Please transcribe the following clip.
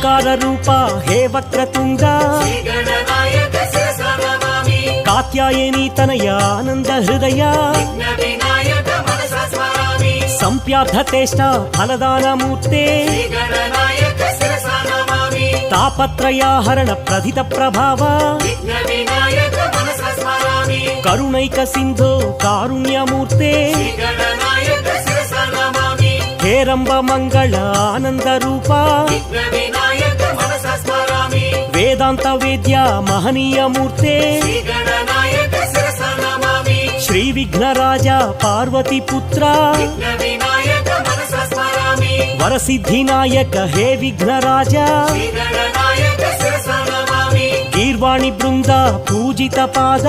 ఓంಕಾರ ರೂಪ ಹೇ ವಕ್ರತುಂಡ ಕಾತ್ಯಾಯನಿ ತನಯ ಆನಂದ ಹೃದಯ ಸಂಪ್ಯಾರ್ಥತೇಷ್ಟ ಫಲದಾನ ಮೂರ್ತೆ ತಾಪತ್ರಯಾಹರಣ ಪ್ರಧಿತ ಪ್ರಭಾವ ಕರುಣೈಕ ಸಿಂಧೋ ಕಾರುಣ್ಯ ಮೂರ್ತೆ ಹೇರಂಬ ಮಂಗಳ ಆನಂದ ರೂಪ ವೇದಾಂತ ವೇದ್ಯ ಮಹನೀಯ ಮೂರ್ತೆ ಶ್ರೀ ವಿಘ್ನರಾಜ ಪಾರ್ವತಿ ಪುತ್ರ ವರಸಿದ್ಧಿನಾಯಕ ಹೇ ವಿಘ್ನರಾಜ ಗೀರ್ವಾಣಿ ಬೃಂದ ಪೂಜಿತ ಪಾದ